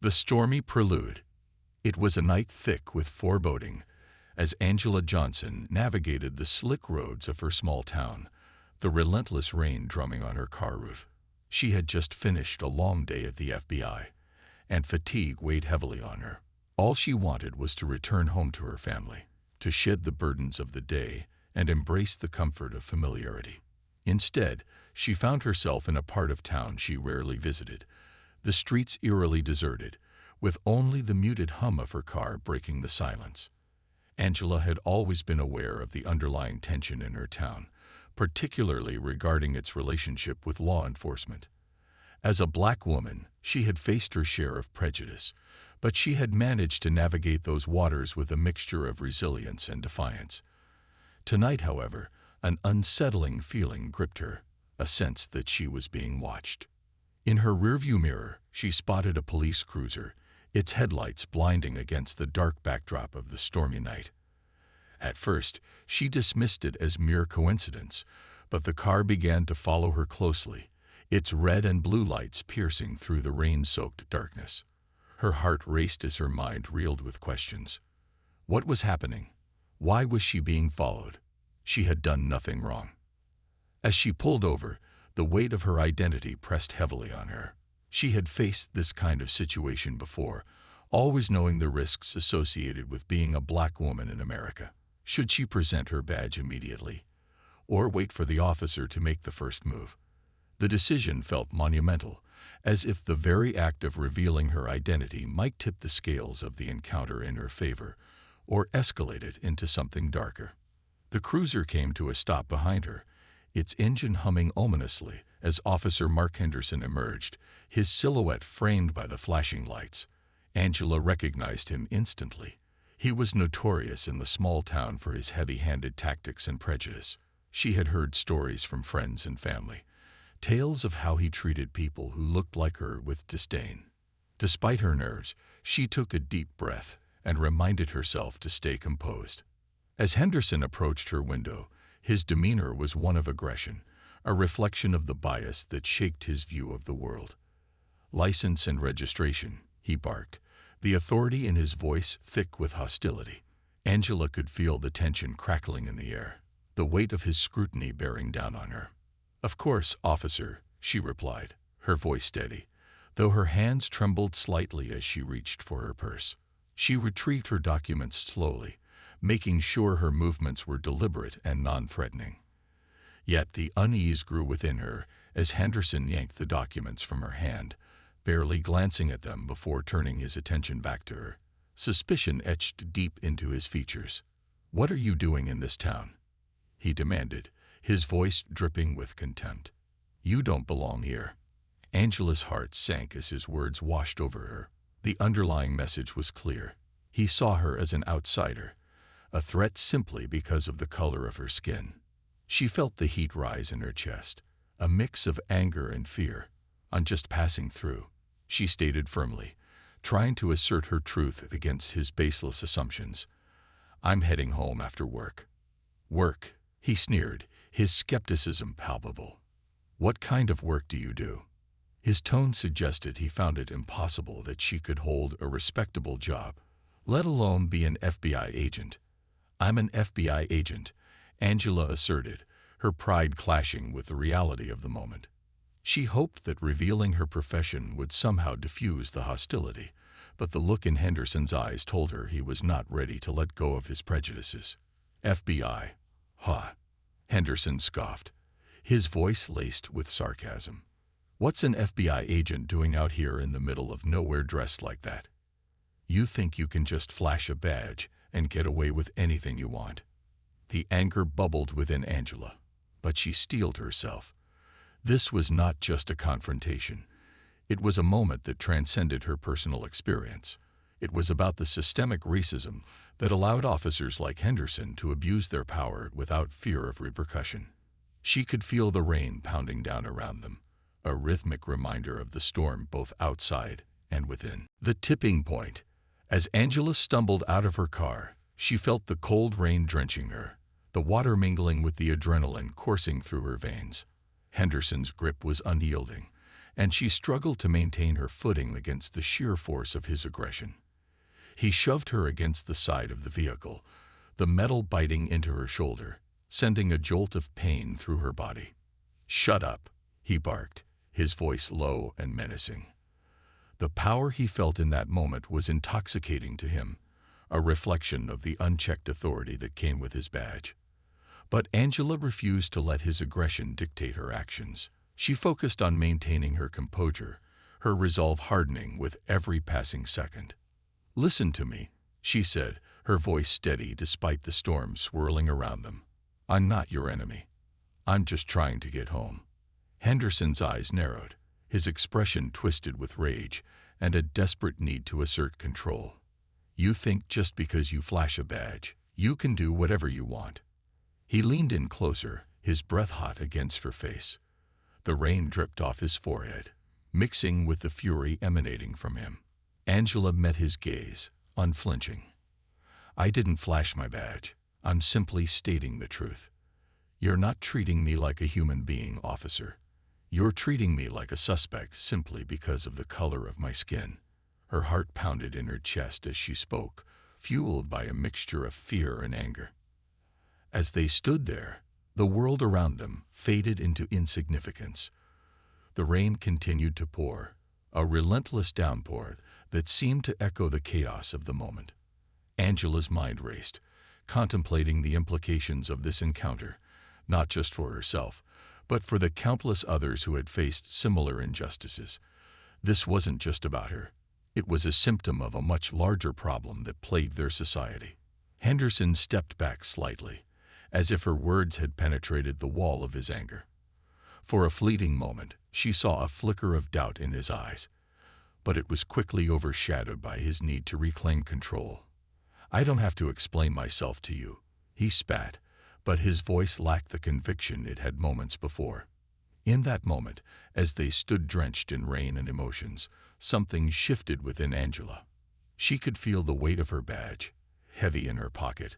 The Stormy Prelude. It was a night thick with foreboding as Angela Johnson navigated the slick roads of her small town, the relentless rain drumming on her car roof. She had just finished a long day at the FBI, and fatigue weighed heavily on her. All she wanted was to return home to her family, to shed the burdens of the day and embrace the comfort of familiarity. Instead, she found herself in a part of town she rarely visited, the streets eerily deserted, with only the muted hum of her car breaking the silence. Angela had always been aware of the underlying tension in her town, particularly regarding its relationship with law enforcement. As a black woman, she had faced her share of prejudice, but she had managed to navigate those waters with a mixture of resilience and defiance. Tonight, however, an unsettling feeling gripped her, a sense that she was being watched. In her rearview mirror, she spotted a police cruiser, its headlights blinding against the dark backdrop of the stormy night. At first, she dismissed it as mere coincidence, but the car began to follow her closely, its red and blue lights piercing through the rain-soaked darkness. Her heart raced as her mind reeled with questions. What was happening? Why was she being followed? She had done nothing wrong. As she pulled over, the weight of her identity pressed heavily on her. She had faced this kind of situation before, always knowing the risks associated with being a black woman in America. Should she present her badge immediately, or wait for the officer to make the first move? The decision felt monumental, as if the very act of revealing her identity might tip the scales of the encounter in her favor, or escalate it into something darker. The cruiser came to a stop behind her, its engine humming ominously as Officer Mark Henderson emerged, his silhouette framed by the flashing lights. Angela recognized him instantly. He was notorious in the small town for his heavy-handed tactics and prejudice. She had heard stories from friends and family, tales of how he treated people who looked like her with disdain. Despite her nerves, she took a deep breath and reminded herself to stay composed. As Henderson approached her window, his demeanor was one of aggression, a reflection of the bias that shaped his view of the world. "License and registration," he barked, the authority in his voice thick with hostility. Angela could feel the tension crackling in the air, the weight of his scrutiny bearing down on her. "Of course, officer," she replied, her voice steady, though her hands trembled slightly as she reached for her purse. She retrieved her documents slowly, making sure her movements were deliberate and non-threatening. Yet the unease grew within her as Henderson yanked the documents from her hand, barely glancing at them before turning his attention back to her. Suspicion etched deep into his features. "What are you doing in this town?" he demanded, his voice dripping with contempt. "You don't belong here." Angela's heart sank as his words washed over her. The underlying message was clear. He saw her as an outsider, a threat simply because of the color of her skin. She felt the heat rise in her chest, a mix of anger and fear. On just passing through, she stated firmly, trying to assert her truth against his baseless assumptions. "I'm heading home after work." "Work?" he sneered, his skepticism palpable. "What kind of work do you do?" His tone suggested he found it impossible that she could hold a respectable job, let alone be an FBI agent. "I'm an FBI agent," Angela asserted, her pride clashing with the reality of the moment. She hoped that revealing her profession would somehow diffuse the hostility, but the look in Henderson's eyes told her he was not ready to let go of his prejudices. "FBI? Huh?" Henderson scoffed, his voice laced with sarcasm. "What's an FBI agent doing out here in the middle of nowhere dressed like that? You think you can just flash a badge and get away with anything you want?" The anger bubbled within Angela, but she steeled herself. This was not just a confrontation. It was a moment that transcended her personal experience. It was about the systemic racism that allowed officers like Henderson to abuse their power without fear of repercussion. She could feel the rain pounding down around them, a rhythmic reminder of the storm both outside and within. The tipping point. As Angela stumbled out of her car, she felt the cold rain drenching her, the water mingling with the adrenaline coursing through her veins. Henderson's grip was unyielding, and she struggled to maintain her footing against the sheer force of his aggression. He shoved her against the side of the vehicle, the metal biting into her shoulder, sending a jolt of pain through her body. "Shut up," he barked, his voice low and menacing. The power he felt in that moment was intoxicating to him, a reflection of the unchecked authority that came with his badge. But Angela refused to let his aggression dictate her actions. She focused on maintaining her composure, her resolve hardening with every passing second. "Listen to me," she said, her voice steady despite the storm swirling around them. "I'm not your enemy. I'm just trying to get home." Henderson's eyes narrowed, his expression twisted with rage and a desperate need to assert control. "You think just because you flash a badge, you can do whatever you want." He leaned in closer, his breath hot against her face. The rain dripped off his forehead, mixing with the fury emanating from him. Angela met his gaze, unflinching. "I didn't flash my badge. I'm simply stating the truth. You're not treating me like a human being, officer. You're treating me like a suspect simply because of the color of my skin." Her heart pounded in her chest as she spoke, fueled by a mixture of fear and anger. As they stood there, the world around them faded into insignificance. The rain continued to pour, a relentless downpour that seemed to echo the chaos of the moment. Angela's mind raced, contemplating the implications of this encounter, not just for herself, but for the countless others who had faced similar injustices. This wasn't just about her. It was a symptom of a much larger problem that plagued their society. Henderson stepped back slightly, as if her words had penetrated the wall of his anger. For a fleeting moment, she saw a flicker of doubt in his eyes, but it was quickly overshadowed by his need to reclaim control. "I don't have to explain myself to you," he spat, but his voice lacked the conviction it had moments before. In that moment, as they stood drenched in rain and emotions, something shifted within Angela. She could feel the weight of her badge, heavy in her pocket,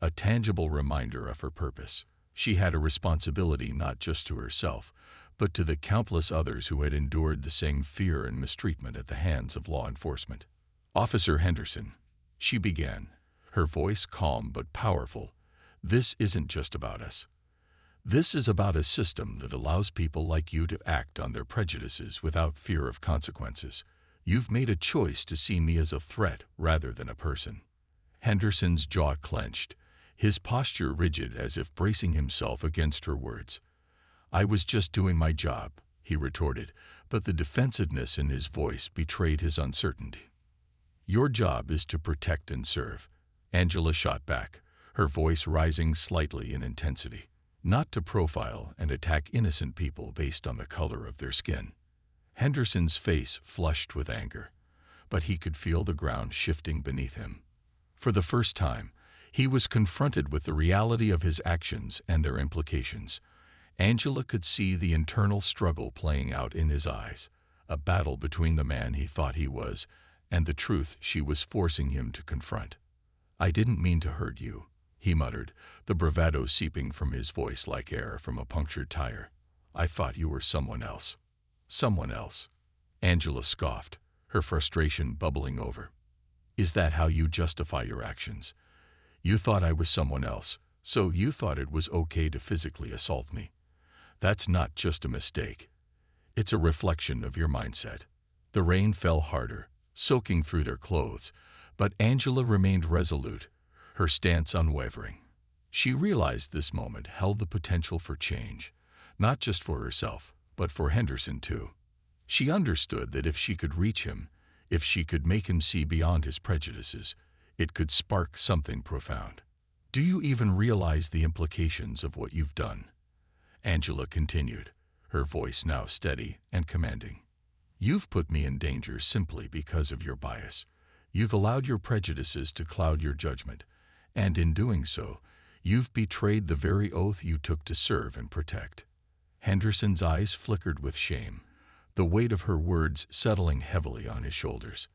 a tangible reminder of her purpose. She had a responsibility not just to herself, but to the countless others who had endured the same fear and mistreatment at the hands of law enforcement. "Officer Henderson," she began, her voice calm but powerful, "this isn't just about us. This is about a system that allows people like you to act on their prejudices without fear of consequences. You've made a choice to see me as a threat rather than a person." Henderson's jaw clenched, his posture rigid as if bracing himself against her words. "I was just doing my job," he retorted, but the defensiveness in his voice betrayed his uncertainty. "Your job is to protect and serve," Angela shot back, her voice rising slightly in intensity. "Not to profile and attack innocent people based on the color of their skin." Henderson's face flushed with anger, but he could feel the ground shifting beneath him. For the first time, he was confronted with the reality of his actions and their implications. Angela could see the internal struggle playing out in his eyes, a battle between the man he thought he was and the truth she was forcing him to confront. "I didn't mean to hurt you," he muttered, the bravado seeping from his voice like air from a punctured tire. "I thought you were someone else." "Someone else?" Angela scoffed, her frustration bubbling over. "Is that how you justify your actions? You thought I was someone else, so you thought it was okay to physically assault me. That's not just a mistake. It's a reflection of your mindset." The rain fell harder, soaking through their clothes, but Angela remained resolute, her stance unwavering. She realized this moment held the potential for change, not just for herself, but for Henderson too. She understood that if she could reach him, if she could make him see beyond his prejudices, it could spark something profound. "Do you even realize the implications of what you've done?" Angela continued, her voice now steady and commanding. "You've put me in danger simply because of your bias. You've allowed your prejudices to cloud your judgment, and in doing so, you've betrayed the very oath you took to serve and protect." Henderson's eyes flickered with shame, the weight of her words settling heavily on his shoulders.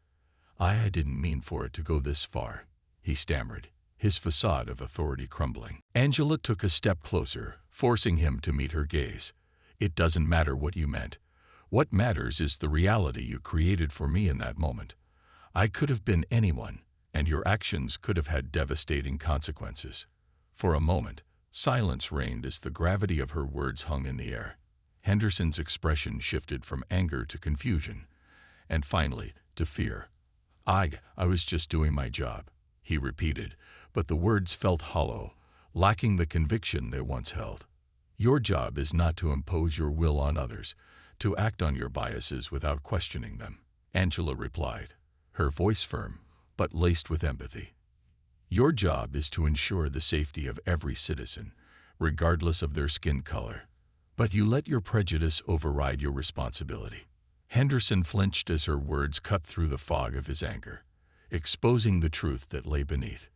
I didn't mean for it to go this far," he stammered, his facade of authority crumbling. Angela took a step closer, forcing him to meet her gaze. "It doesn't matter what you meant. What matters is the reality you created for me in that moment. I could have been anyone, and your actions could have had devastating consequences." For a moment, silence reigned as the gravity of her words hung in the air. Henderson's expression shifted from anger to confusion, and finally, to fear. I was just doing my job," he repeated, but the words felt hollow, lacking the conviction they once held. "Your job is not to impose your will on others, to act on your biases without questioning them," Angela replied, her voice firm, but laced with empathy. "Your job is to ensure the safety of every citizen, regardless of their skin color. But you let your prejudice override your responsibility." Henderson flinched as her words cut through the fog of his anger, exposing the truth that lay beneath.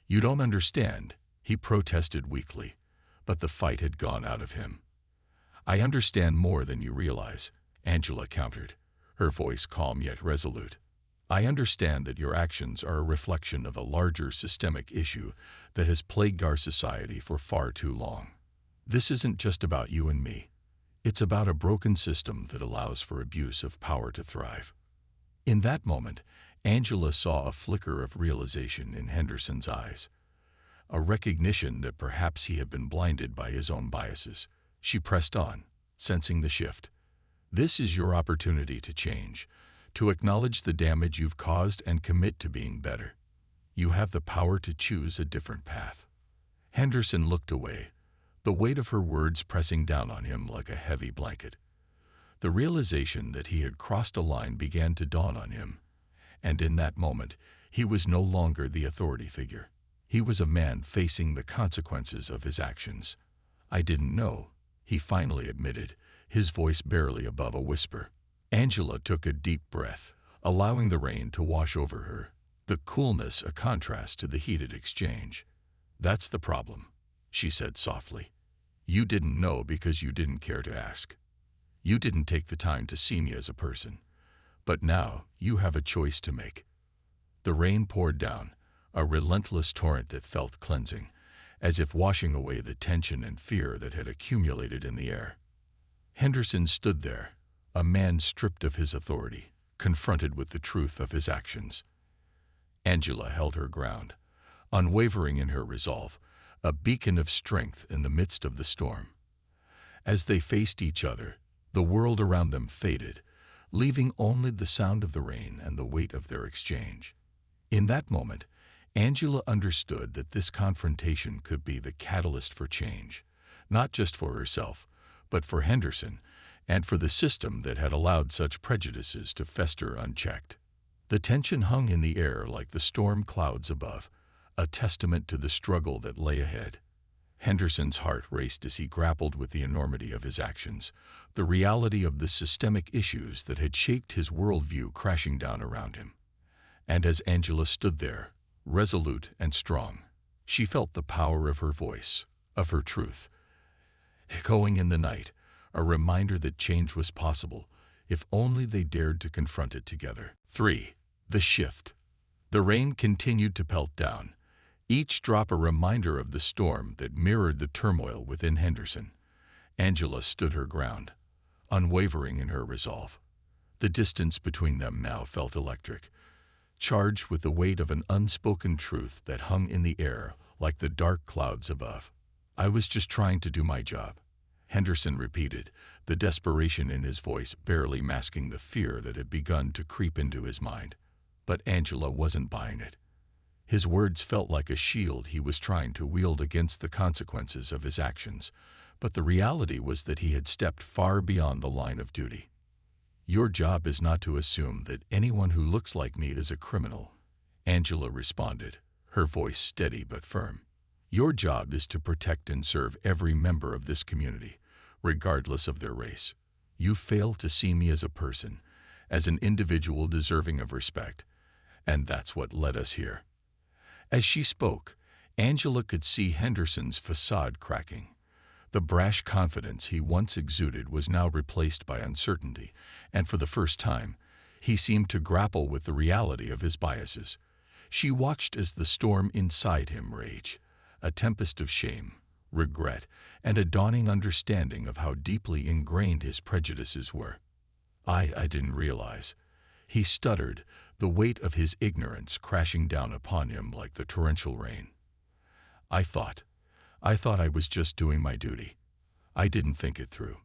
"You don't understand," he protested weakly, but the fight had gone out of him. "I understand more than you realize," Angela countered, her voice calm yet resolute. "I understand that your actions are a reflection of a larger systemic issue that has plagued our society for far too long. This isn't just about you and me. It's about a broken system that allows for abuse of power to thrive." In that moment, Angela saw a flicker of realization in Henderson's eyes, a recognition that perhaps he had been blinded by his own biases. She pressed on, sensing the shift. "This is your opportunity to change, to acknowledge the damage you've caused and commit to being better. You have the power to choose a different path." Henderson looked away, the weight of her words pressing down on him like a heavy blanket. The realization that he had crossed a line began to dawn on him, and in that moment, he was no longer the authority figure. He was a man facing the consequences of his actions. "I didn't know," he finally admitted, his voice barely above a whisper. Angela took a deep breath, allowing the rain to wash over her, the coolness a contrast to the heated exchange. "That's the problem," she said softly. "You didn't know because you didn't care to ask. You didn't take the time to see me as a person. But now you have a choice to make." The rain poured down, a relentless torrent that felt cleansing, as if washing away the tension and fear that had accumulated in the air. Henderson stood there, a man stripped of his authority, confronted with the truth of his actions. Angela held her ground, unwavering in her resolve, a beacon of strength in the midst of the storm. As they faced each other, the world around them faded, leaving only the sound of the rain and the weight of their exchange. In that moment, Angela understood that this confrontation could be the catalyst for change, not just for herself, but for Henderson and for the system that had allowed such prejudices to fester unchecked. The tension hung in the air like the storm clouds above, a testament to the struggle that lay ahead. Henderson's heart raced as he grappled with the enormity of his actions, the reality of the systemic issues that had shaped his worldview crashing down around him. And as Angela stood there, resolute and strong, she felt the power of her voice, of her truth, echoing in the night, a reminder that change was possible if only they dared to confront it together. 3. The shift. The rain continued to pelt down, each drop a reminder of the storm that mirrored the turmoil within Henderson. Angela stood her ground, unwavering in her resolve. The distance between them now felt electric, charged with the weight of an unspoken truth that hung in the air like the dark clouds above. "I was just trying to do my job," Henderson repeated, the desperation in his voice barely masking the fear that had begun to creep into his mind. But Angela wasn't buying it. His words felt like a shield he was trying to wield against the consequences of his actions, but the reality was that he had stepped far beyond the line of duty. "Your job is not to assume that anyone who looks like me is a criminal," Angela responded, her voice steady but firm. "Your job is to protect and serve every member of this community, regardless of their race. You fail to see me as a person, as an individual deserving of respect, and that's what led us here." As she spoke, Angela could see Henderson's facade cracking. The brash confidence he once exuded was now replaced by uncertainty, and for the first time, he seemed to grapple with the reality of his biases. She watched as the storm inside him raged, a tempest of shame, regret, and a dawning understanding of how deeply ingrained his prejudices were. I didn't realize. He stuttered, the weight of his ignorance crashing down upon him like the torrential rain. I thought I was just doing my duty. I didn't think it through.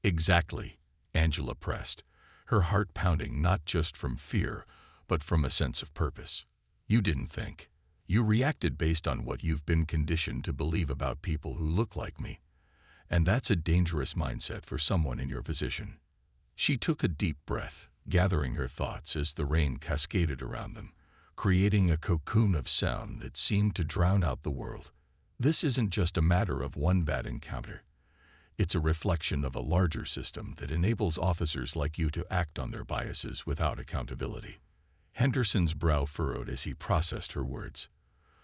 Exactly, Angela pressed, her heart pounding not just from fear, but from a sense of purpose. You didn't think. You reacted based on what you've been conditioned to believe about people who look like me. And that's a dangerous mindset for someone in your position. She took a deep breath, gathering her thoughts as the rain cascaded around them, creating a cocoon of sound that seemed to drown out the world. This isn't just a matter of one bad encounter. It's a reflection of a larger system that enables officers like you to act on their biases without accountability. Henderson's brow furrowed as he processed her words.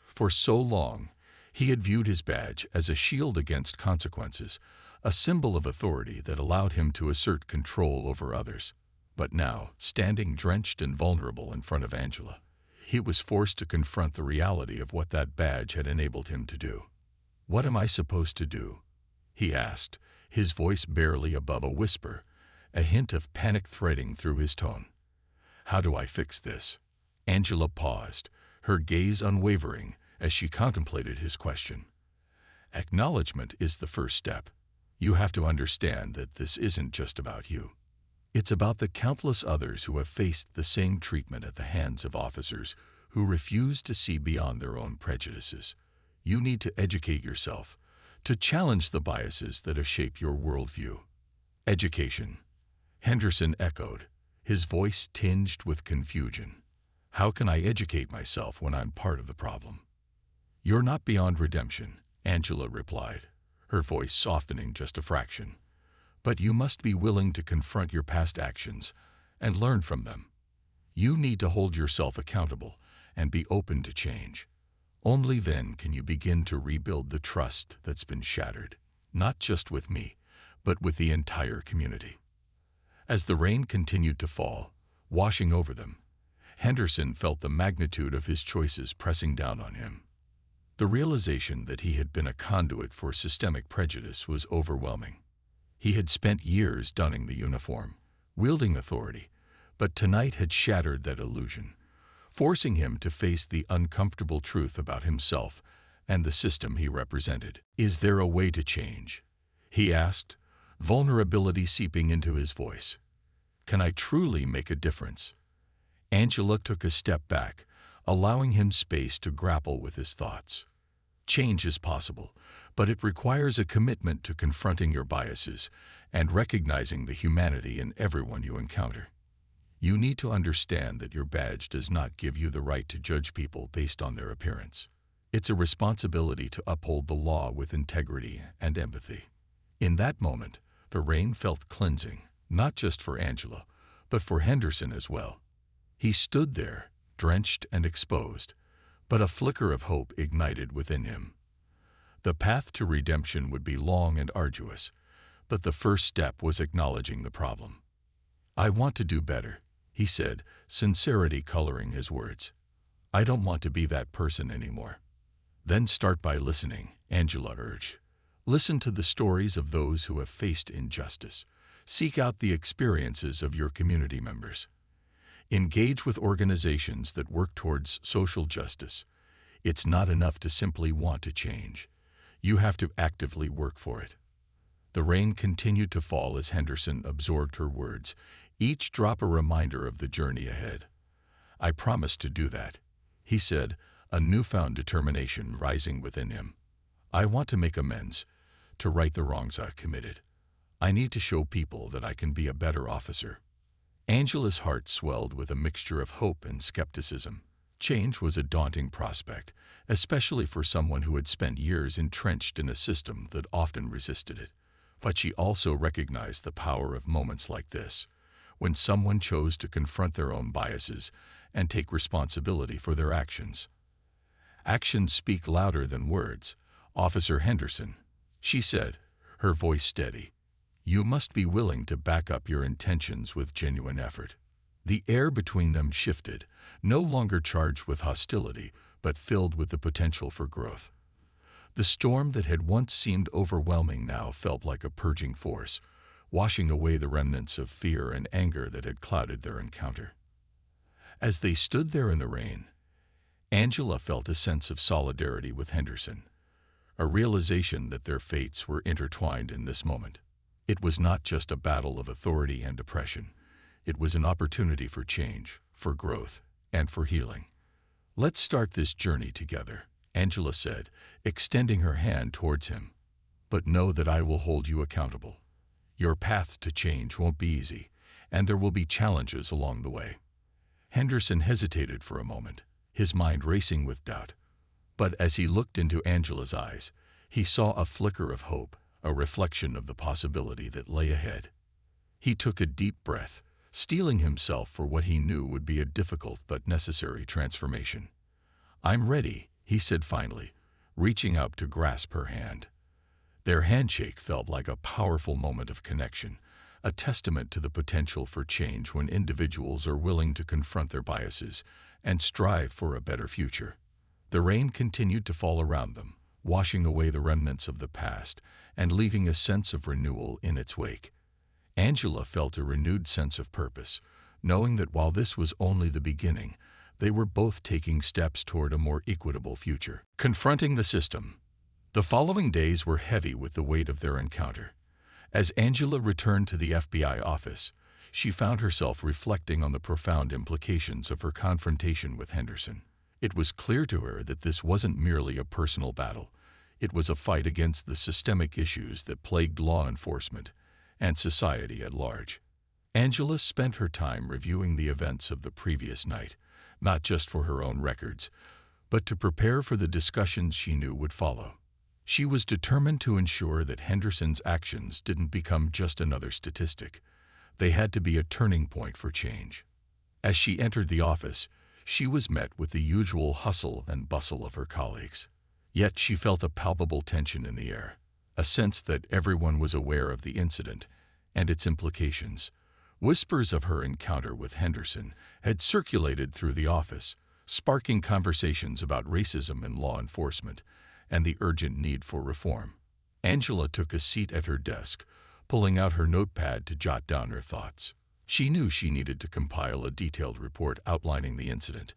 For so long, he had viewed his badge as a shield against consequences, a symbol of authority that allowed him to assert control over others. But now, standing drenched and vulnerable in front of Angela, he was forced to confront the reality of what that badge had enabled him to do. "What am I supposed to do?" he asked, his voice barely above a whisper, a hint of panic threading through his tone. "How do I fix this?" Angela paused, her gaze unwavering as she contemplated his question. "Acknowledgement is the first step. You have to understand that this isn't just about you. It's about the countless others who have faced the same treatment at the hands of officers who refuse to see beyond their own prejudices. You need to educate yourself, to challenge the biases that have shaped your worldview." "Education," Henderson echoed, his voice tinged with confusion. "How can I educate myself when I'm part of the problem?" "You're not beyond redemption," Angela replied, her voice softening just a fraction. "But you must be willing to confront your past actions and learn from them. You need to hold yourself accountable and be open to change. Only then can you begin to rebuild the trust that's been shattered, not just with me, but with the entire community." As the rain continued to fall, washing over them, Henderson felt the magnitude of his choices pressing down on him. The realization that he had been a conduit for systemic prejudice was overwhelming. He had spent years donning the uniform, wielding authority, but tonight had shattered that illusion, forcing him to face the uncomfortable truth about himself and the system he represented. "Is there a way to change?" he asked, vulnerability seeping into his voice. "Can I truly make a difference?" Angela took a step back, allowing him space to grapple with his thoughts. "Change is possible, but it requires a commitment to confronting your biases and recognizing the humanity in everyone you encounter. You need to understand that your badge does not give you the right to judge people based on their appearance. It's a responsibility to uphold the law with integrity and empathy." In that moment, the rain felt cleansing, not just for Angela, but for Henderson as well. He stood there, drenched and exposed, but a flicker of hope ignited within him. The path to redemption would be long and arduous, but the first step was acknowledging the problem. "I want to do better," he said, sincerity coloring his words. "I don't want to be that person anymore." "Then start by listening," Angela urged. "Listen to the stories of those who have faced injustice. Seek out the experiences of your community members. Engage with organizations that work towards social justice. It's not enough to simply want to change. You have to actively work for it." The rain continued to fall as Henderson absorbed her words, each drop a reminder of the journey ahead. "I promise to do that," he said, a newfound determination rising within him. "I want to make amends, to right the wrongs I've committed. I need to show people that I can be a better officer." Angela's heart swelled with a mixture of hope and skepticism. Change was a daunting prospect, especially for someone who had spent years entrenched in a system that often resisted it. But she also recognized the power of moments like this, when someone chose to confront their own biases and take responsibility for their actions. "Actions speak louder than words, Officer Henderson," she said, her voice steady. "You must be willing to back up your intentions with genuine effort." The air between them shifted, no longer charged with hostility, but filled with the potential for growth. The storm that had once seemed overwhelming now felt like a purging force, washing away the remnants of fear and anger that had clouded their encounter. As they stood there in the rain, Angela felt a sense of solidarity with Henderson, a realization that their fates were intertwined in this moment. It was not just a battle of authority and oppression. It was an opportunity for change, for growth, and for healing. "Let's start this journey together," Angela said, extending her hand towards him. "But know that I will hold you accountable. Your path to change won't be easy, and there will be challenges along the way." Henderson hesitated for a moment, his mind racing with doubt. But as he looked into Angela's eyes, he saw a flicker of hope, a reflection of the possibility that lay ahead. He took a deep breath, steeling himself for what he knew would be a difficult but necessary transformation. "I'm ready," he said finally, reaching out to grasp her hand. Their handshake felt like a powerful moment of connection, a testament to the potential for change when individuals are willing to confront their biases and strive for a better future. The rain continued to fall around them, washing away the remnants of the past and leaving a sense of renewal in its wake. Angela felt a renewed sense of purpose, knowing that while this was only the beginning, they were both taking steps toward a more equitable future. Confronting the system. The following days were heavy with the weight of their encounter. As Angela returned to the FBI office, she found herself reflecting on the profound implications of her confrontation with Henderson. It was clear to her that this wasn't merely a personal battle. It was a fight against the systemic issues that plagued law enforcement and society at large. Angela spent her time reviewing the events of the previous night, not just for her own records, but to prepare for the discussions she knew would follow. She was determined to ensure that Henderson's actions didn't become just another statistic. They had to be a turning point for change. As she entered the office, she was met with the usual hustle and bustle of her colleagues. Yet she felt a palpable tension in the air, a sense that everyone was aware of the incident and its implications. Whispers of her encounter with Henderson had circulated through the office, sparking conversations about racism in law enforcement and the urgent need for reform. Angela took a seat at her desk, pulling out her notepad to jot down her thoughts. She knew she needed to compile a detailed report outlining the incident,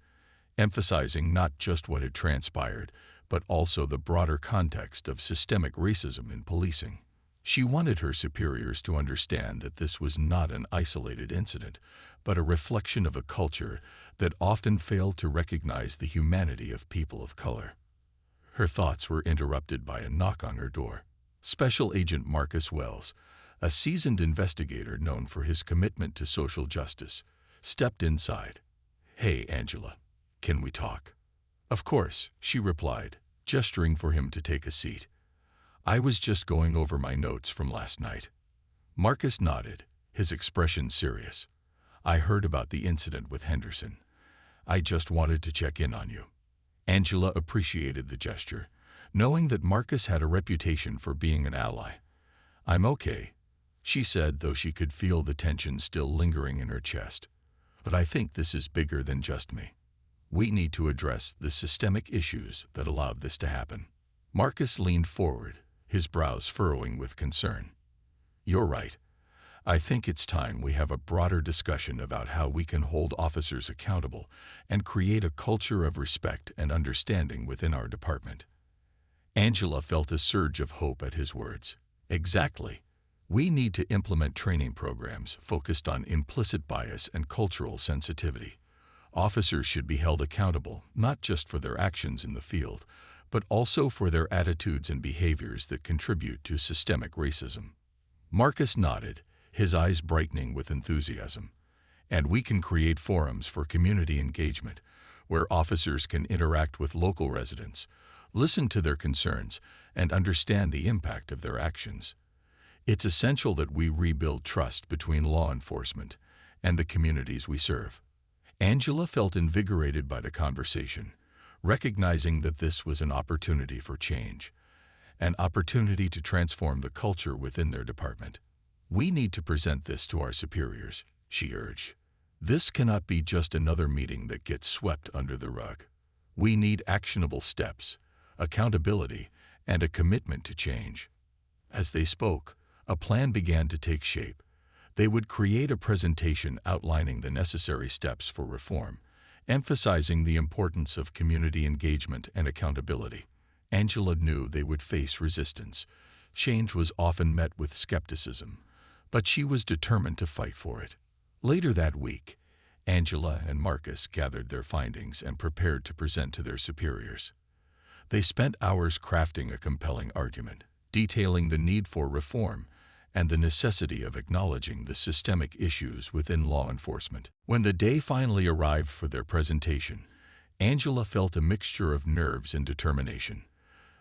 emphasizing not just what had transpired, but also the broader context of systemic racism in policing. She wanted her superiors to understand that this was not an isolated incident, but a reflection of a culture that often failed to recognize the humanity of people of color. Her thoughts were interrupted by a knock on her door. Special Agent Marcus Wells, a seasoned investigator known for his commitment to social justice, stepped inside. "Hey, Angela, can we talk?" "Of course," she replied, gesturing for him to take a seat. "I was just going over my notes from last night." Marcus nodded, his expression serious. "I heard about the incident with Henderson. I just wanted to check in on you." Angela appreciated the gesture, knowing that Marcus had a reputation for being an ally. "I'm okay," she said, though she could feel the tension still lingering in her chest. "But I think this is bigger than just me. We need to address the systemic issues that allowed this to happen." Marcus leaned forward, his brows furrowing with concern. "You're right. I think it's time we have a broader discussion about how we can hold officers accountable and create a culture of respect and understanding within our department." Angela felt a surge of hope at his words. "Exactly. We need to implement training programs focused on implicit bias and cultural sensitivity. Officers should be held accountable not just for their actions in the field, but also for their attitudes and behaviors that contribute to systemic racism." Marcus nodded, his eyes brightening with enthusiasm. "And we can create forums for community engagement, where officers can interact with local residents, listen to their concerns, and understand the impact of their actions. It's essential that we rebuild trust between law enforcement and the communities we serve." Angela felt invigorated by the conversation, recognizing that this was an opportunity for change, an opportunity to transform the culture within their department. "We need to present this to our superiors," she urged. "This cannot be just another meeting that gets swept under the rug. We need actionable steps, accountability, and a commitment to change. As they spoke, a plan began to take shape. They would create a presentation outlining the necessary steps for reform, emphasizing the importance of community engagement and accountability. Angela knew they would face resistance. Change was often met with skepticism, but she was determined to fight for it. Later that week, Angela and Marcus gathered their findings and prepared to present to their superiors. They spent hours crafting a compelling argument, detailing the need for reform and the necessity of acknowledging the systemic issues within law enforcement. When the day finally arrived for their presentation, Angela felt a mixture of nerves and determination.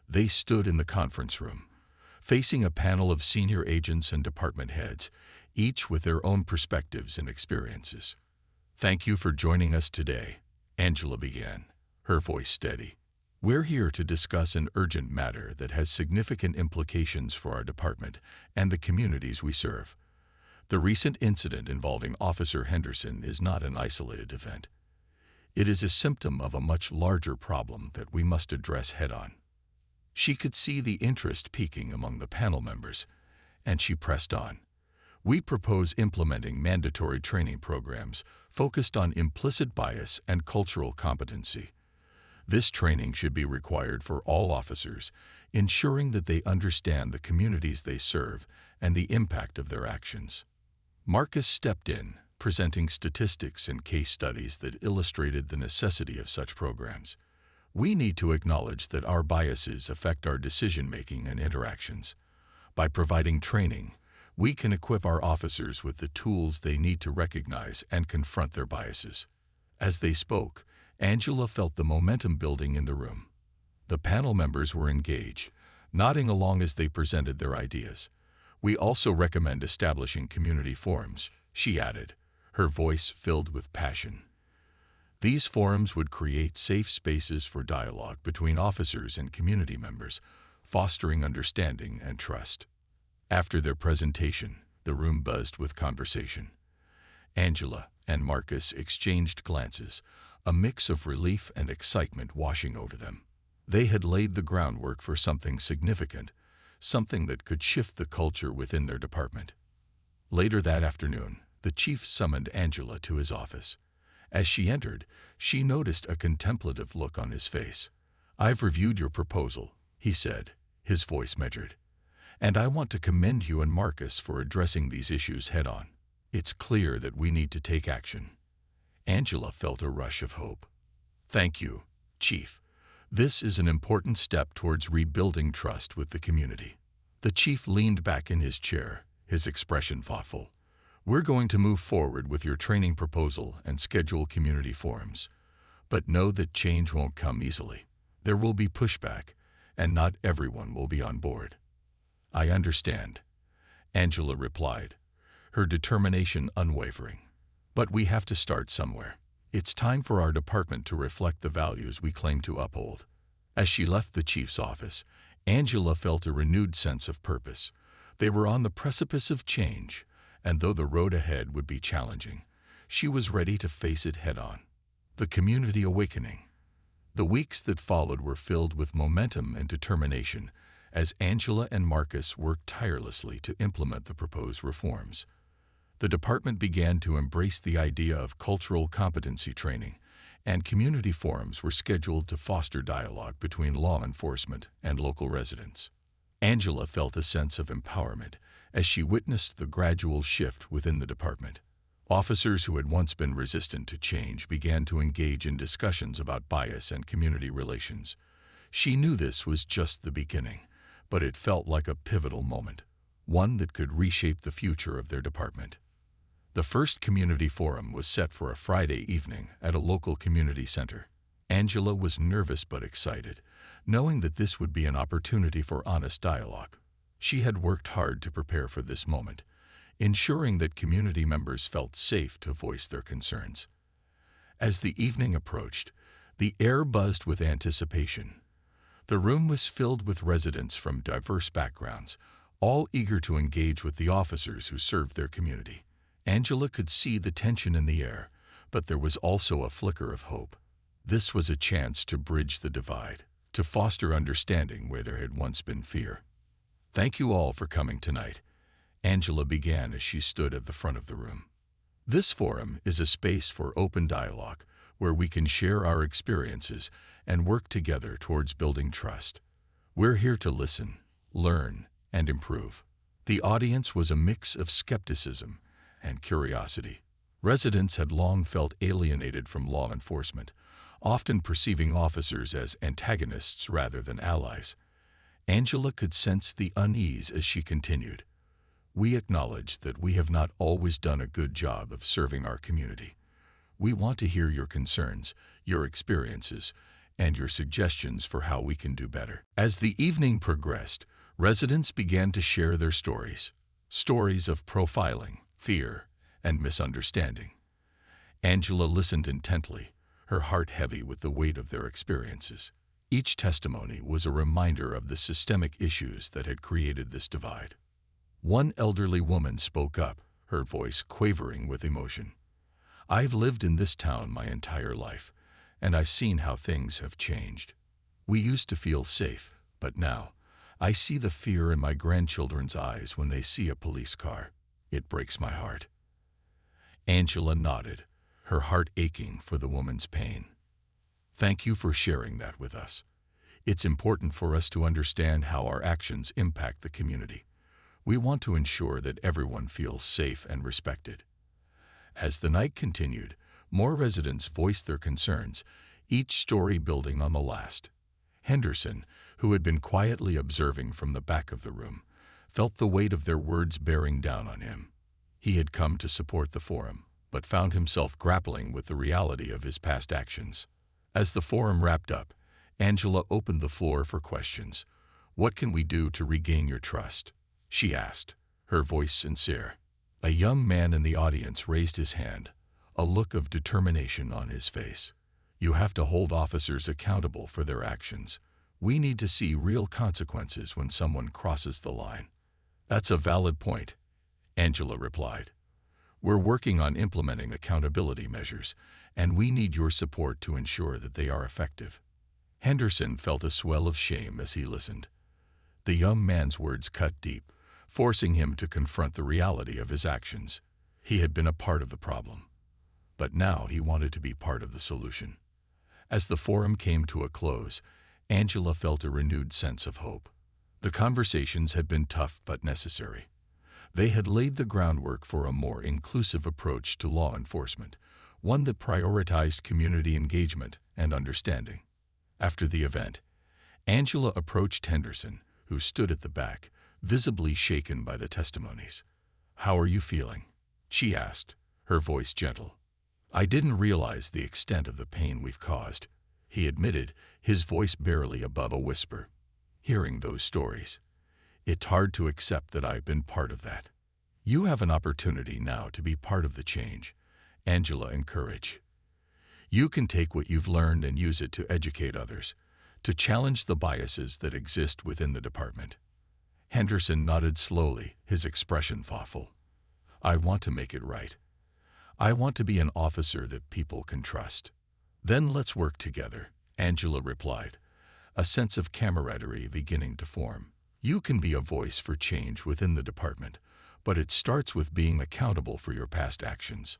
They stood in the conference room, facing a panel of senior agents and department heads, each with their own perspectives and experiences. "Thank you for joining us today," Angela began, her voice steady. "We're here to discuss an urgent matter that has significant implications for our department and the communities we serve. The recent incident involving Officer Henderson is not an isolated event. It is a symptom of a much larger problem that we must address head-on." She could see the interest peaking among the panel members, and she pressed on. "We propose implementing mandatory training programs focused on implicit bias and cultural competency. This training should be required for all officers, ensuring that they understand the communities they serve and the impact of their actions." Marcus stepped in, presenting statistics and case studies that illustrated the necessity of such programs. "We need to acknowledge that our biases affect our decision-making and interactions. By providing training, we can equip our officers with the tools they need to recognize and confront their biases." As they spoke, Angela felt the momentum building in the room. The panel members were engaged, nodding along as they presented their ideas. "We also recommend establishing community forums," she added, her voice filled with passion. "These forums would create safe spaces for dialogue between officers and community members, fostering understanding and trust." After their presentation, the room buzzed with conversation. Angela and Marcus exchanged glances, a mix of relief and excitement washing over them. They had laid the groundwork for something significant, something that could shift the culture within their department. Later that afternoon, the chief summoned Angela to his office. As she entered, she noticed a contemplative look on his face. "I've reviewed your proposal," he said, his voice measured, "and I want to commend you and Marcus for addressing these issues head-on. It's clear that we need to take action." Angela felt a rush of hope. "Thank you, Chief. This is an important step towards rebuilding trust with the community." The chief leaned back in his chair, his expression thoughtful. "We're going to move forward with your training proposal and schedule community forums. But know that change won't come easily. There will be pushback, and not everyone will be on board." "I understand," Angela replied, her determination unwavering. "But we have to start somewhere. It's time for our department to reflect the values we claim to uphold." As she left the chief's office, Angela felt a renewed sense of purpose. They were on the precipice of change, and though the road ahead would be challenging, she was ready to face it head-on. The community awakening. The weeks that followed were filled with momentum and determination as Angela and Marcus worked tirelessly to implement the proposed reforms. The department began to embrace the idea of cultural competency training, and community forums were scheduled to foster dialogue between law enforcement and local residents. Angela felt a sense of empowerment as she witnessed the gradual shift within the department. Officers who had once been resistant to change began to engage in discussions about bias and community relations. She knew this was just the beginning, but it felt like a pivotal moment, one that could reshape the future of their department. The first community forum was set for a Friday evening at a local community center. Angela was nervous but excited, knowing that this would be an opportunity for honest dialogue. She had worked hard to prepare for this moment, ensuring that community members felt safe to voice their concerns. As the evening approached, the air buzzed with anticipation. The room was filled with residents from diverse backgrounds, all eager to engage with the officers who served their community. Angela could see the tension in the air, but there was also a flicker of hope. This was a chance to bridge the divide. to foster understanding where there had once been fear. "Thank you all for coming tonight," Angela began as she stood at the front of the room. "This forum is a space for open dialogue where we can share our experiences and work together towards building trust. We're here to listen, learn, and improve." The audience was a mix of skepticism and curiosity. Residents had long felt alienated from law enforcement, often perceiving officers as antagonists rather than allies. Angela could sense the unease as she continued. "We acknowledge that we have not always done a good job of serving our community. We want to hear your concerns, your experiences, and your suggestions for how we can do better." As the evening progressed, residents began to share their stories of profiling, fear, and misunderstanding. Angela listened intently, her heart heavy with the weight of their experiences. Each testimony was a reminder of the systemic issues that had created this divide. One elderly woman spoke up, her voice quavering with emotion. "I've lived in this town my entire life, and I've seen how things have changed. We used to feel safe, but now I see the fear in my grandchildren's eyes when they see a police car. It breaks my heart." Angela nodded, her heart aching for the woman's pain. "Thank you for sharing that with us. It's important for us to understand how our actions impact the community. We want to ensure that everyone feels safe and respected." As the night continued, more residents voiced their concerns, each story building on the last. Henderson, who had been quietly observing from the back of the room, felt the weight of their words bearing down on him. He had come to support the forum, but found himself grappling with the reality of his past actions. As the forum wrapped up, Angela opened the floor for questions. "What can we do to regain your trust?" she asked, her voice sincere. A young man in the audience raised his hand, a look of determination on his face. "You have to hold officers accountable for their actions. We need to see real consequences when someone crosses the line." "That's a valid point," Angela replied. "We're working on implementing accountability measures, and we need your support to ensure that they are effective." Henderson felt a swell of shame as he listened. The young man's words cut deep, forcing him to confront the reality of his actions. He had been a part of the problem, but now he wanted to be part of the solution. As the forum came to a close, Angela felt a renewed sense of hope. The conversations had been tough but necessary. They had laid the groundwork for a more inclusive approach to law enforcement, one that prioritized community engagement and understanding. After the event, Angela approached Henderson, who stood at the back, visibly shaken by the testimonies. "How are you feeling?" she asked, her voice gentle. "I didn't realize the extent of the pain we've caused," he admitted, his voice barely above a whisper. "Hearing those stories, it's hard to accept that I've been part of that." "You have an opportunity now to be part of the change," Angela encouraged. "You can take what you've learned and use it to educate others, to challenge the biases that exist within the department." Henderson nodded slowly, his expression thoughtful. "I want to make it right. I want to be an officer that people can trust." "Then let's work together," Angela replied, a sense of camaraderie beginning to form. "You can be a voice for change within the department, but it starts with being accountable for your past actions."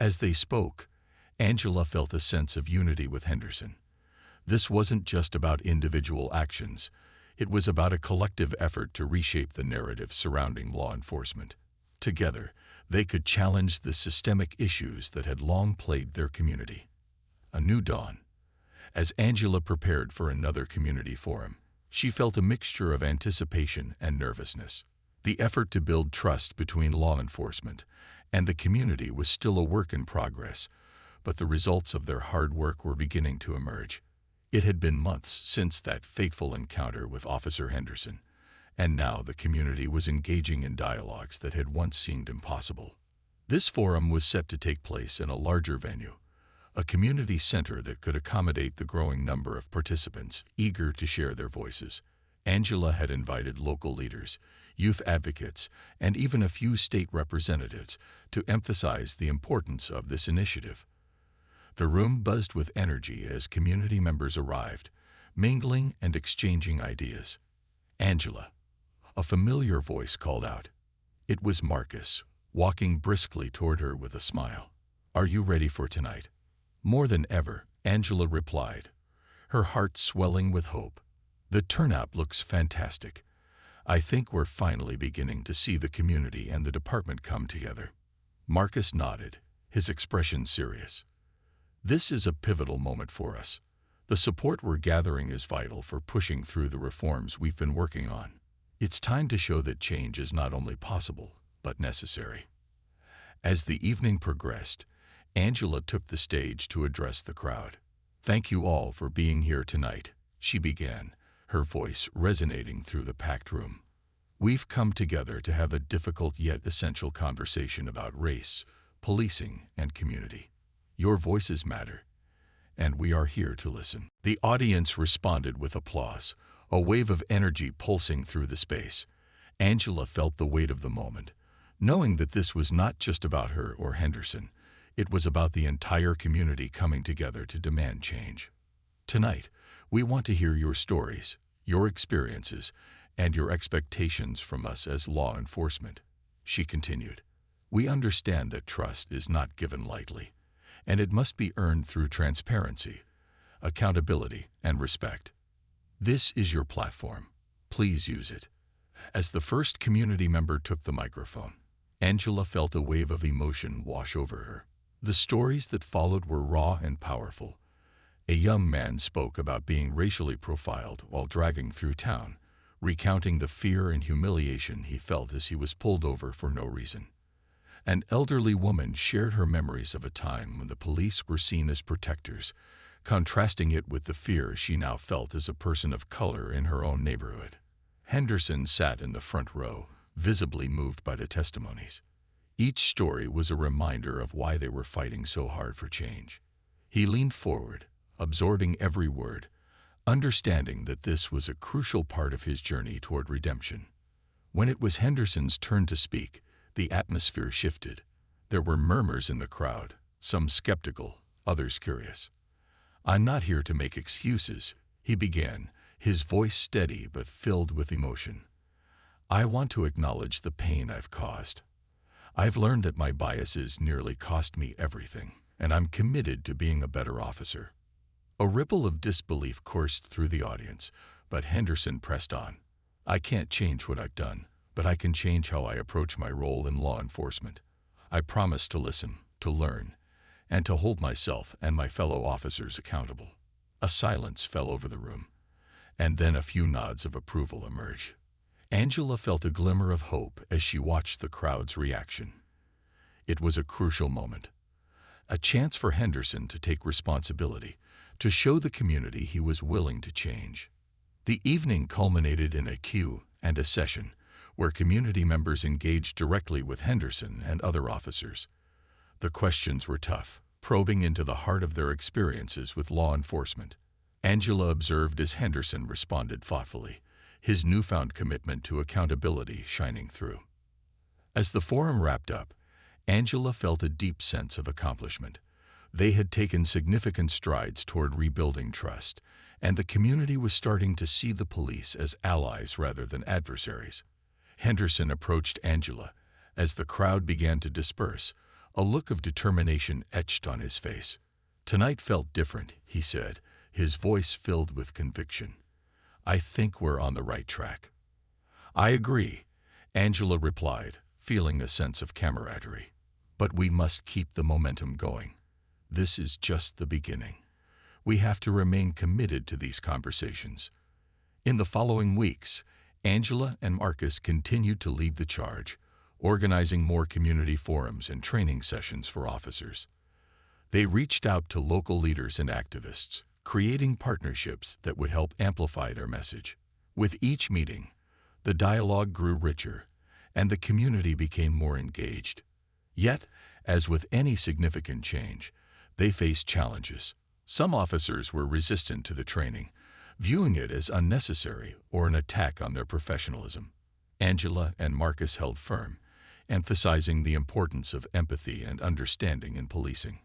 As they spoke, Angela felt a sense of unity with Henderson. This wasn't just about individual actions. It was about a collective effort to reshape the narrative surrounding law enforcement. Together, they could challenge the systemic issues that had long plagued their community. A new dawn. As Angela prepared for another community forum, she felt a mixture of anticipation and nervousness. The effort to build trust between law enforcement and the community was still a work in progress, but the results of their hard work were beginning to emerge. It had been months since that fateful encounter with Officer Henderson, and now the community was engaging in dialogues that had once seemed impossible. This forum was set to take place in a larger venue, a community center that could accommodate the growing number of participants eager to share their voices. Angela had invited local leaders, youth advocates, and even a few state representatives to emphasize the importance of this initiative. The room buzzed with energy as community members arrived, mingling and exchanging ideas. "Angela," a familiar voice called out. It was Marcus, walking briskly toward her with a smile. "Are you ready for tonight?" "More than ever," Angela replied, her heart swelling with hope. "The turnout looks fantastic. I think we're finally beginning to see the community and the department come together." Marcus nodded, his expression serious. "This is a pivotal moment for us. The support we're gathering is vital for pushing through the reforms we've been working on. It's time to show that change is not only possible, but necessary." As the evening progressed, Angela took the stage to address the crowd. "Thank you all for being here tonight," she began, her voice resonating through the packed room. "We've come together to have a difficult yet essential conversation about race, policing, and community. Your voices matter, and we are here to listen." The audience responded with applause, a wave of energy pulsing through the space. Angela felt the weight of the moment, knowing that this was not just about her or Henderson. It was about the entire community coming together to demand change. "Tonight, we want to hear your stories, your experiences, and your expectations from us as law enforcement," she continued. "We understand that trust is not given lightly, and it must be earned through transparency, accountability, and respect. This is your platform. Please use it." As the first community member took the microphone, Angela felt a wave of emotion wash over her. The stories that followed were raw and powerful. A young man spoke about being racially profiled while dragging through town, recounting the fear and humiliation he felt as he was pulled over for no reason. An elderly woman shared her memories of a time when the police were seen as protectors, contrasting it with the fear she now felt as a person of color in her own neighborhood. Henderson sat in the front row, visibly moved by the testimonies. Each story was a reminder of why they were fighting so hard for change. He leaned forward, absorbing every word, understanding that this was a crucial part of his journey toward redemption. When it was Henderson's turn to speak, the atmosphere shifted. There were murmurs in the crowd, some skeptical, others curious. "I'm not here to make excuses," he began, his voice steady but filled with emotion. "I want to acknowledge the pain I've caused. I've learned that my biases nearly cost me everything, and I'm committed to being a better officer." A ripple of disbelief coursed through the audience, but Henderson pressed on. "I can't change what I've done, but I can change how I approach my role in law enforcement. I promise to listen, to learn, and to hold myself and my fellow officers accountable." A silence fell over the room, and then a few nods of approval emerged. Angela felt a glimmer of hope as she watched the crowd's reaction. It was a crucial moment, a chance for Henderson to take responsibility, to show the community he was willing to change. The evening culminated in a Q&A session, where community members engaged directly with Henderson and other officers. The questions were tough, probing into the heart of their experiences with law enforcement. Angela observed as Henderson responded thoughtfully, his newfound commitment to accountability shining through. As the forum wrapped up, Angela felt a deep sense of accomplishment. They had taken significant strides toward rebuilding trust, and the community was starting to see the police as allies rather than adversaries. Henderson approached Angela. As the crowd began to disperse, a look of determination etched on his face. "Tonight felt different," he said, his voice filled with conviction. "I think we're on the right track." "I agree," Angela replied, feeling a sense of camaraderie. "But we must keep the momentum going. This is just the beginning. We have to remain committed to these conversations." In the following weeks, Angela and Marcus continued to lead the charge, organizing more community forums and training sessions for officers. They reached out to local leaders and activists, creating partnerships that would help amplify their message. With each meeting, the dialogue grew richer, and the community became more engaged. Yet, as with any significant change, they faced challenges. Some officers were resistant to the training, viewing it as unnecessary or an attack on their professionalism. Angela and Marcus held firm, emphasizing the importance of empathy and understanding in policing.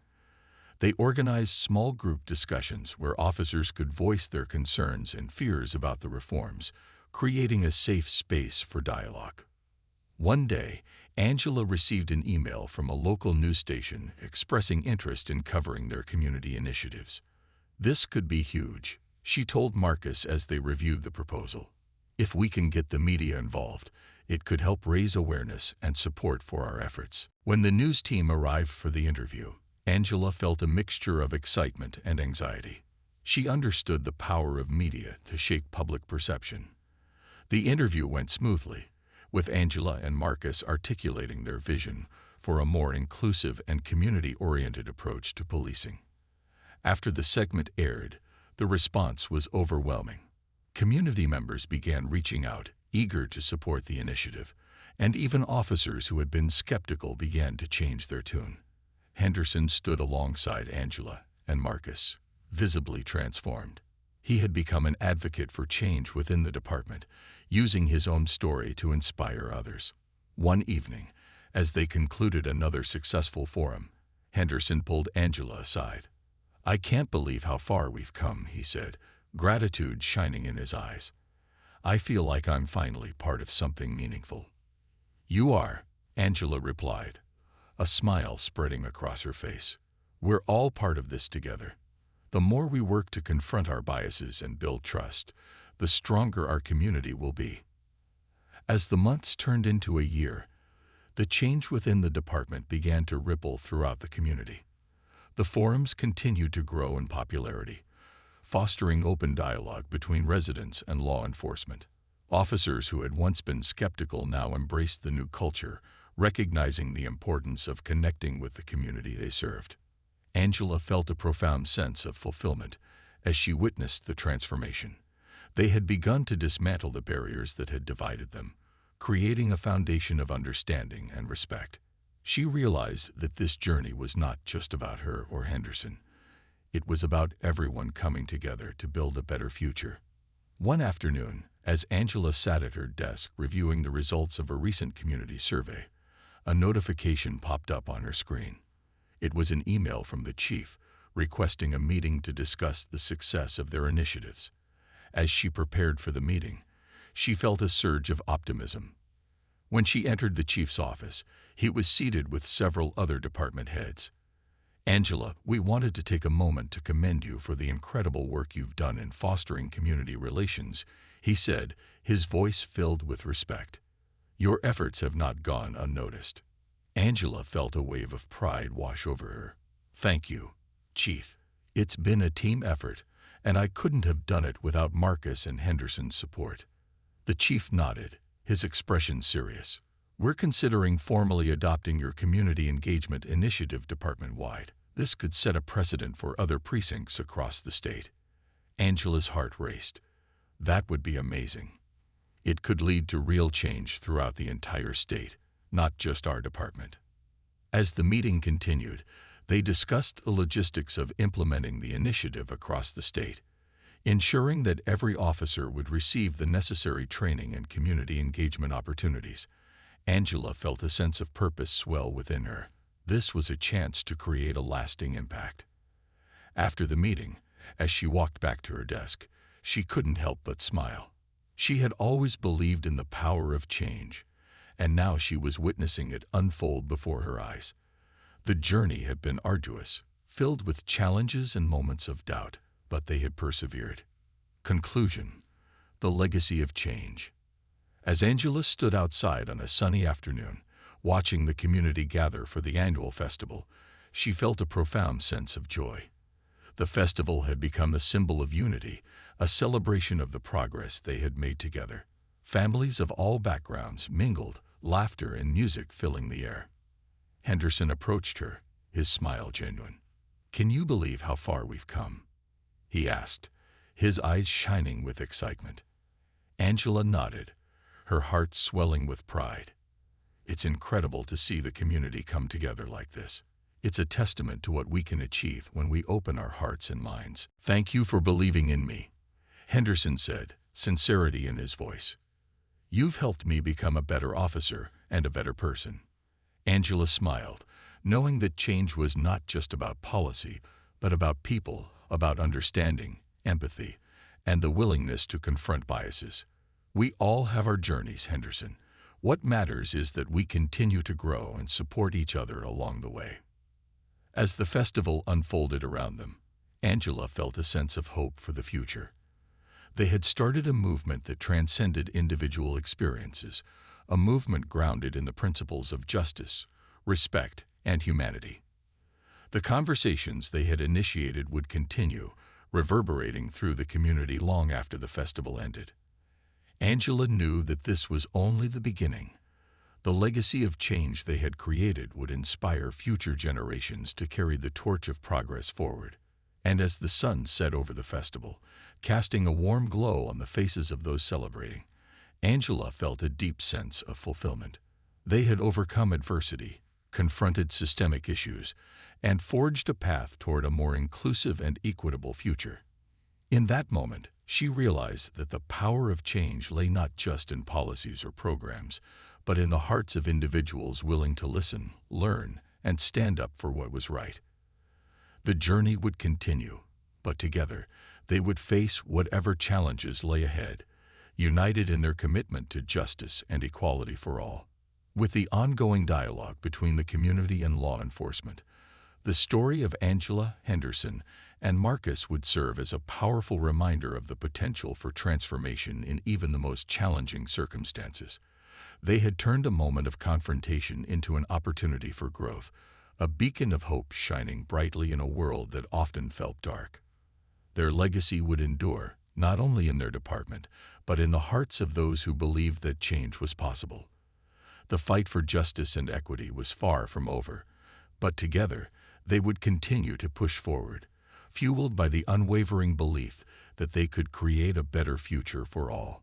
They organized small group discussions where officers could voice their concerns and fears about the reforms, creating a safe space for dialogue. One day, Angela received an email from a local news station expressing interest in covering their community initiatives. "This could be huge," she told Marcus as they reviewed the proposal. "If we can get the media involved, it could help raise awareness and support for our efforts." When the news team arrived for the interview, Angela felt a mixture of excitement and anxiety. She understood the power of media to shape public perception. The interview went smoothly, with Angela and Marcus articulating their vision for a more inclusive and community-oriented approach to policing. After the segment aired, the response was overwhelming. Community members began reaching out, eager to support the initiative, and even officers who had been skeptical began to change their tune. Henderson stood alongside Angela and Marcus, visibly transformed. He had become an advocate for change within the department, using his own story to inspire others. One evening, as they concluded another successful forum, Henderson pulled Angela aside. "I can't believe how far we've come," he said, gratitude shining in his eyes. "I feel like I'm finally part of something meaningful." "You are," Angela replied, a smile spreading across her face. "We're all part of this together. The more we work to confront our biases and build trust, the stronger our community will be." As the months turned into a year, the change within the department began to ripple throughout the community. The forums continued to grow in popularity, fostering open dialogue between residents and law enforcement. Officers who had once been skeptical now embraced the new culture, recognizing the importance of connecting with the community they served. Angela felt a profound sense of fulfillment as she witnessed the transformation. They had begun to dismantle the barriers that had divided them, creating a foundation of understanding and respect. She realized that this journey was not just about her or Henderson. It was about everyone coming together to build a better future. One afternoon, as Angela sat at her desk reviewing the results of a recent community survey, a notification popped up on her screen. It was an email from the chief requesting a meeting to discuss the success of their initiatives. As she prepared for the meeting, she felt a surge of optimism. When she entered the chief's office, he was seated with several other department heads. "Angela, we wanted to take a moment to commend you for the incredible work you've done in fostering community relations," he said, his voice filled with respect. "Your efforts have not gone unnoticed." Angela felt a wave of pride wash over her. "Thank you, Chief. It's been a team effort, and I couldn't have done it without Marcus and Henderson's support." The chief nodded, his expression serious. "We're considering formally adopting your community engagement initiative department-wide. This could set a precedent for other precincts across the state." Angela's heart raced. That would be amazing. It could lead to real change throughout the entire state, not just our department. As the meeting continued, they discussed the logistics of implementing the initiative across the state, ensuring that every officer would receive the necessary training and community engagement opportunities. Angela felt a sense of purpose swell within her. This was a chance to create a lasting impact. After the meeting, as she walked back to her desk, she couldn't help but smile. She had always believed in the power of change, and now she was witnessing it unfold before her eyes. The journey had been arduous, filled with challenges and moments of doubt, but they had persevered. Conclusion: the legacy of change. As Angela stood outside on a sunny afternoon, watching the community gather for the annual festival, she felt a profound sense of joy. The festival had become a symbol of unity, a celebration of the progress they had made together. Families of all backgrounds mingled, laughter and music filling the air. Henderson approached her, his smile genuine. "Can you believe how far we've come?" he asked, his eyes shining with excitement. Angela nodded, her heart swelling with pride. "It's incredible to see the community come together like this. It's a testament to what we can achieve when we open our hearts and minds." "Thank you for believing in me," Henderson said, sincerity in his voice. "You've helped me become a better officer and a better person." Angela smiled, knowing that change was not just about policy, but about people, about understanding, empathy, and the willingness to confront biases. We all have our journeys, Henderson. What matters is that we continue to grow and support each other along the way. As the festival unfolded around them, Angela felt a sense of hope for the future. They had started a movement that transcended individual experiences, a movement grounded in the principles of justice, respect, and humanity. The conversations they had initiated would continue, reverberating through the community long after the festival ended. Angela knew that this was only the beginning. The legacy of change they had created would inspire future generations to carry the torch of progress forward. And as the sun set over the festival, casting a warm glow on the faces of those celebrating, Angela felt a deep sense of fulfillment. They had overcome adversity, confronted systemic issues, and forged a path toward a more inclusive and equitable future. In that moment, she realized that the power of change lay not just in policies or programs, but in the hearts of individuals willing to listen, learn, and stand up for what was right. The journey would continue, but together, they would face whatever challenges lay ahead, united in their commitment to justice and equality for all. With the ongoing dialogue between the community and law enforcement, the story of Angela, Henderson, and Marcus would serve as a powerful reminder of the potential for transformation in even the most challenging circumstances. They had turned a moment of confrontation into an opportunity for growth, a beacon of hope shining brightly in a world that often felt dark. Their legacy would endure, not only in their department, but in the hearts of those who believed that change was possible. The fight for justice and equity was far from over, but together they would continue to push forward, fueled by the unwavering belief that they could create a better future for all.